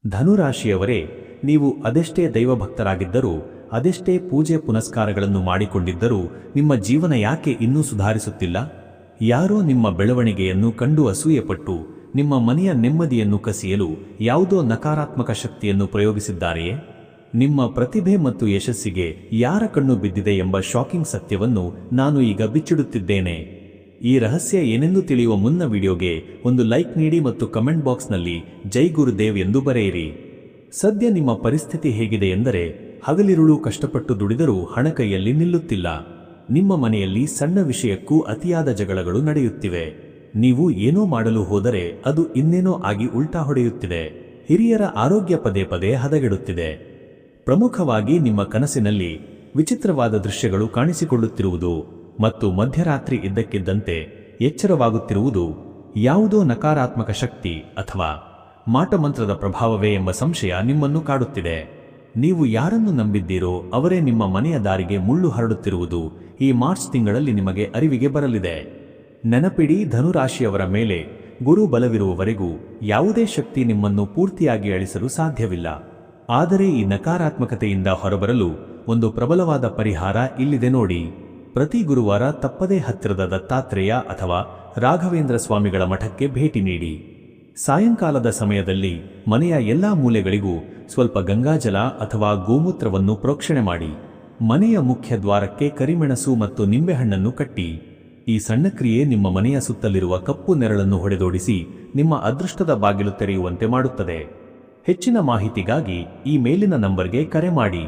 ಧನುರಾಶಿಯವರೇ, ನೀವು ಅದೆಷ್ಟೇ ದೈವಭಕ್ತರಾಗಿದ್ದರೂ, ಅದೆಷ್ಟೇ ಪೂಜೆ ಪುನಸ್ಕಾರಗಳನ್ನು ಮಾಡಿಕೊಂಡಿದ್ದರೂ ನಿಮ್ಮ ಜೀವನ ಯಾಕೆ ಇನ್ನೂ ಸುಧಾರಿಸುತ್ತಿಲ್ಲ? ಯಾರೋ ನಿಮ್ಮ ಬೆಳವಣಿಗೆಯನ್ನು ಕಂಡು ಅಸೂಯೆಪಟ್ಟು ನಿಮ್ಮ ಮನೆಯ ನೆಮ್ಮದಿಯನ್ನು ಕಸಿಯಲು ಯಾವುದೋ ನಕಾರಾತ್ಮಕ ಶಕ್ತಿಯನ್ನು ಪ್ರಯೋಗಿಸಿದ್ದಾರೆಯೇ? ನಿಮ್ಮ ಪ್ರತಿಭೆ ಮತ್ತು ಯಶಸ್ಸಿಗೆ ಯಾರ ಕಣ್ಣು ಬಿದ್ದಿದೆ ಎಂಬ ಶಾಕಿಂಗ್ ಸತ್ಯವನ್ನು ನಾನು ಈಗ ಬಿಚ್ಚಿಡುತ್ತಿದ್ದೇನೆ. ಈ ರಹಸ್ಯ ಏನೆಂದು ತಿಳಿಯುವ ಮುನ್ನ ವಿಡಿಯೋಗೆ ಒಂದು ಲೈಕ್ ನೀಡಿ ಮತ್ತು ಕಮೆಂಟ್ ಬಾಕ್ಸ್ನಲ್ಲಿ ಜೈ ಗುರುದೇವ್ ಎಂದು ಬರೆಯಿರಿ. ಸದ್ಯ ನಿಮ್ಮ ಪರಿಸ್ಥಿತಿ ಹೇಗಿದೆ ಎಂದರೆ, ಹಗಲಿರುಳು ಕಷ್ಟಪಟ್ಟು ದುಡಿದರೂ ಹಣ ಕೈಯಲ್ಲಿ ನಿಲ್ಲುತ್ತಿಲ್ಲ. ನಿಮ್ಮ ಮನೆಯಲ್ಲಿ ಸಣ್ಣ ವಿಷಯಕ್ಕೂ ಅತಿಯಾದ ಜಗಳಗಳು ನಡೆಯುತ್ತಿವೆ. ನೀವು ಏನೋ ಮಾಡಲು ಹೋದರೆ ಅದು ಇನ್ನೇನೋ ಆಗಿ ಉಲ್ಟಾ ಹೊಡೆಯುತ್ತಿದೆ. ಹಿರಿಯರ ಆರೋಗ್ಯ ಪದೇ ಪದೇ ಹದಗೆಡುತ್ತಿದೆ. ಪ್ರಮುಖವಾಗಿ ನಿಮ್ಮ ಕನಸಿನಲ್ಲಿ ವಿಚಿತ್ರವಾದ ದೃಶ್ಯಗಳು ಕಾಣಿಸಿಕೊಳ್ಳುತ್ತಿರುವುದು ಮತ್ತು ಮಧ್ಯರಾತ್ರಿ ಇದ್ದಕ್ಕಿದ್ದಂತೆ ಎಚ್ಚರವಾಗುತ್ತಿರುವುದು ಯಾವುದೋ ನಕಾರಾತ್ಮಕ ಶಕ್ತಿ ಅಥವಾ ಮಾಟಮಂತ್ರದ ಪ್ರಭಾವವೇ ಎಂಬ ಸಂಶಯ ನಿಮ್ಮನ್ನು ಕಾಡುತ್ತಿದೆ. ನೀವು ಯಾರನ್ನು ನಂಬಿದ್ದೀರೋ ಅವರೇ ನಿಮ್ಮ ಮನೆಯ ದಾರಿಗೆ ಮುಳ್ಳು ಹರಡುತ್ತಿರುವುದು ಈ ಮಾರ್ಚ್ ತಿಂಗಳಲ್ಲಿ ನಿಮಗೆ ಅರಿವಿಗೆ ಬರಲಿದೆ. ನೆನಪಿಡಿ, ಧನುರಾಶಿಯವರ ಮೇಲೆ ಗುರು ಬಲವಿರುವವರೆಗೂ ಯಾವುದೇ ಶಕ್ತಿ ನಿಮ್ಮನ್ನು ಪೂರ್ತಿಯಾಗಿ ಅಳಿಸಲು ಸಾಧ್ಯವಿಲ್ಲ. ಆದರೆ ಈ ನಕಾರಾತ್ಮಕತೆಯಿಂದ ಹೊರಬರಲು ಒಂದು ಪ್ರಬಲವಾದ ಪರಿಹಾರ ಇಲ್ಲಿದೆ ನೋಡಿ. ಪ್ರತಿ ಗುರುವಾರ ತಪ್ಪದೇ ಹತ್ತಿರದ ದತ್ತಾತ್ರೇಯ ಅಥವಾ ರಾಘವೇಂದ್ರ ಸ್ವಾಮಿಗಳ ಮಠಕ್ಕೆ ಭೇಟಿ ನೀಡಿ. ಸಾಯಂಕಾಲದ ಸಮಯದಲ್ಲಿ ಮನೆಯ ಎಲ್ಲಾ ಮೂಲೆಗಳಿಗೂ ಸ್ವಲ್ಪ ಗಂಗಾಜಲ ಅಥವಾ ಗೋಮೂತ್ರವನ್ನು ಪ್ರೋಕ್ಷಣೆ ಮಾಡಿ. ಮನೆಯ ಮುಖ್ಯ ದ್ವಾರಕ್ಕೆ ಕರಿಮೆಣಸು ಮತ್ತು ನಿಂಬೆಹಣ್ಣನ್ನು ಕಟ್ಟಿ. ಈ ಸಣ್ಣ ಕ್ರಿಯೆ ನಿಮ್ಮ ಮನೆಯ ಸುತ್ತಲಿರುವ ಕಪ್ಪು ನೆರಳನ್ನು ಹೊಡೆದೋಡಿಸಿ ನಿಮ್ಮ ಅದೃಷ್ಟದ ಬಾಗಿಲು ತೆರೆಯುವಂತೆ ಮಾಡುತ್ತದೆ. ಹೆಚ್ಚಿನ ಮಾಹಿತಿಗಾಗಿ ಈ ಮೇಲಿನ ನಂಬರ್ಗೆ ಕರೆ ಮಾಡಿ.